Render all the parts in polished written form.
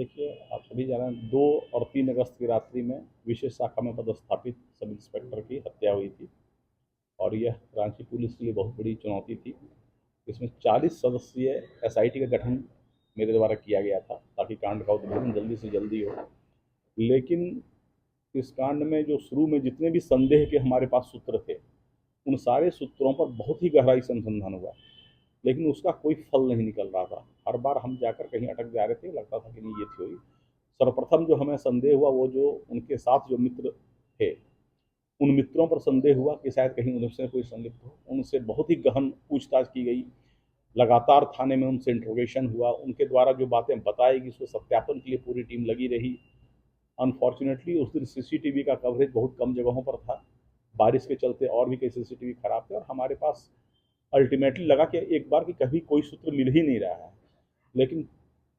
देखिए, आप सभी जान रहे हैं 2 और 3 अगस्त की रात्रि में विशेष शाखा में पदस्थापित सब इंस्पेक्टर की हत्या हुई थी और यह रांची पुलिस के लिए बहुत बड़ी चुनौती थी। इसमें 40 सदस्यीय एसआईटी का गठन मेरे द्वारा किया गया था ताकि कांड का उद्भेदन जल्दी से जल्दी हो। लेकिन इस कांड में जो शुरू में जितने भी संदेह के हमारे पास सूत्र थे, उन सारे सूत्रों पर बहुत ही गहराई से अनुसंधान हुआ, लेकिन उसका कोई फल नहीं निकल रहा था। हर बार हम जाकर कहीं अटक जा रहे थे, लगता था कि नहीं ये थ्योरी। सर्वप्रथम जो हमें संदेह हुआ वो जो उनके साथ जो मित्र थे, उन मित्रों पर संदेह हुआ कि शायद कहीं उनसे कोई संलिप्त हो। उनसे बहुत ही गहन पूछताछ की गई, लगातार थाने में उनसे इंट्रोगेशन हुआ, उनके द्वारा जो बातें बताई गई उसको सत्यापन के लिए पूरी टीम लगी रही। अनफॉर्चुनेटली उस दिन सीसीटीवी का कवरेज बहुत कम जगहों पर था, बारिश के चलते और भी कई सीसीटीवी खराब थे और हमारे पास अल्टीमेटली लगा कि एक बार कि कभी कोई सूत्र मिल ही नहीं रहा है। लेकिन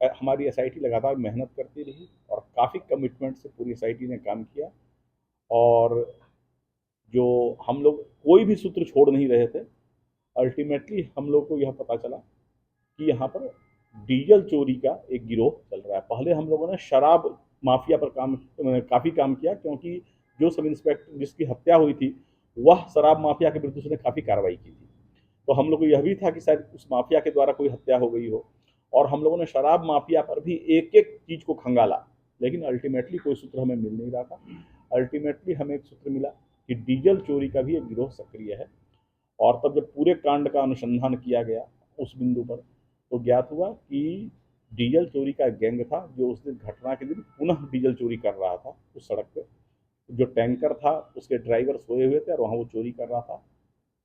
हमारी एसआईटी लगातार मेहनत करती रही और काफ़ी कमिटमेंट से पूरी एसआईटी ने काम किया और जो हम लोग कोई भी सूत्र छोड़ नहीं रहे थे। अल्टीमेटली हम लोग को यह पता चला कि यहाँ पर डीजल चोरी का एक गिरोह चल रहा है। पहले हम लोगों ने शराब माफिया पर काफ़ी काम किया, क्योंकि जो सब इंस्पेक्टर जिसकी हत्या हुई थी वह शराब माफिया के विरुद्ध उसने काफ़ी कार्रवाई की थी। तो हम लोग को यह भी था कि शायद उस माफिया के द्वारा कोई हत्या हो गई हो, और हम लोगों ने शराब माफिया पर भी एक एक चीज़ को खंगाला, लेकिन अल्टीमेटली कोई सूत्र हमें मिल नहीं रहा था। अल्टीमेटली हमें एक सूत्र मिला कि डीजल चोरी का भी एक गिरोह सक्रिय है। और तब जब पूरे कांड का अनुसंधान किया गया उस बिंदु पर, तो ज्ञात हुआ कि डीजल चोरी का गैंग था जो उस दिन घटना के दिन पुनः डीजल चोरी कर रहा था उस सड़क पे। जो टैंकर था उसके ड्राइवर सोए हुए थे और वहाँ वो चोरी कर रहा था।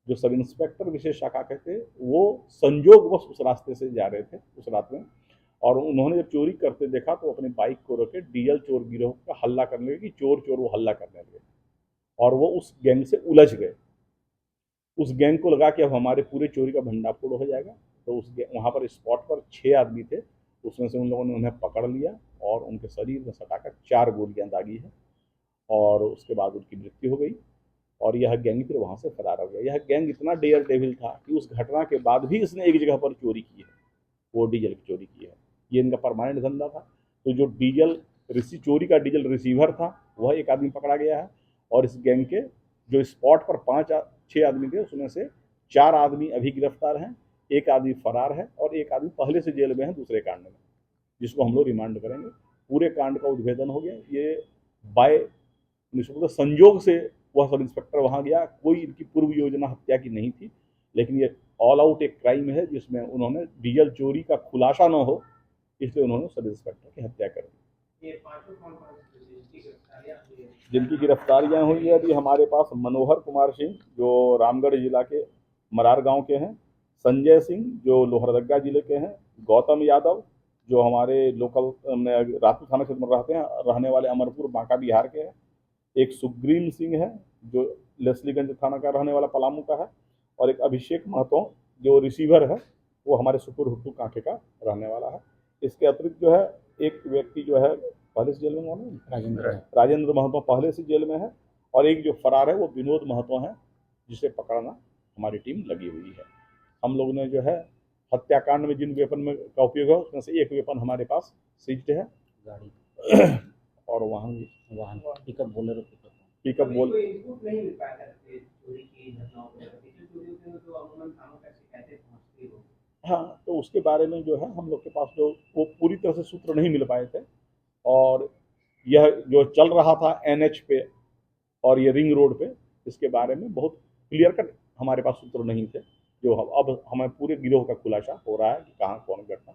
जो सब इंस्पेक्टर विशेष शाखा के थे वो संयोगवश उस रास्ते से जा रहे थे उस रात में, और उन्होंने जब चोरी करते देखा तो अपनी बाइक को रोके डीजल चोर गिरोह का हल्ला करने लगे कि चोर चोर, वो हल्ला करने लगे और वो उस गैंग से उलझ गए। उस गैंग को लगा कि अब हमारे पूरे चोरी का भंडाफोड़ हो जाएगा। तो उस वहाँ पर स्पॉट पर 6 आदमी थे, उसमें से उन लोगों ने उन्हें पकड़ लिया और उनके शरीर में सटाकर 4 गोलियां दागी है और उसके बाद उनकी मृत्यु हो गई और यह गैंग फिर वहाँ से फरार हो गया। यह गैंग इतना डेयर डेविल था कि उस घटना के बाद भी इसने एक जगह पर चोरी की है, वो डीजल की चोरी की है। ये इनका परमानेंट धंधा था। तो जो डीजल चोरी का डीजल रिसीवर था वह एक आदमी पकड़ा गया है, और इस गैंग के जो स्पॉट पर 5-6 आदमी थे उसमें से 4 आदमी अभी गिरफ्तार हैं, एक आदमी फरार है और एक आदमी पहले से जेल में है दूसरे कांड में, जिसको हम लोग रिमांड करेंगे। पूरे कांड का उद्भेदन हो गया। ये बाय संयोग से वह सब इंस्पेक्टर वहाँ गया, कोई इनकी पूर्व योजना हत्या की नहीं थी, लेकिन ये ऑल आउट एक क्राइम है जिसमें उन्होंने डीजल चोरी का खुलासा न हो इसलिए उन्होंने सब इंस्पेक्टर की हत्या कर दी। जिनकी गिरफ्तारियां हुई है अभी हमारे पास मनोहर कुमार सिंह जो रामगढ़ जिला के मरार गांव के हैं, संजय सिंह जो लोहरदगा जिले के हैं, गौतम यादव जो हमारे लोकल रातू थाना क्षेत्र में रहते हैं, रहने वाले अमरपुर बांका बिहार के हैं, एक सुग्रीव सिंह है जो लेस्लीगंज थाना का रहने वाला पलामू का है, और एक अभिषेक महतो जो रिसीवर है वो हमारे सुपुर हुट्टू कांके का रहने वाला है। इसके अतिरिक्त जो है एक व्यक्ति जो है पहले से जेल में राजेंद्र महतो पहले से जेल में है, और एक जो फरार है वो विनोद महतो है जिसे पकड़ना हमारी टीम लगी हुई है। हम लोग ने जो है हत्याकांड में जिन वेपन में का उपयोग है उसमें से एक वेपन हमारे पास सीज्ड है, गाड़ी और वाहन पिकअप बोलेरो पिकअप बोल हाँ, तो उसके बारे में जो है हम लोग के पास जो वो पूरी तरह से सूत्र नहीं मिल पाए थे, और यह जो चल रहा था एनएच पे और ये रिंग रोड पे, इसके बारे में बहुत क्लियर कट हमारे पास सूत्र नहीं थे। जो अब हमें पूरे गिरोह का खुलासा हो रहा है कि कहाँ कौन घटना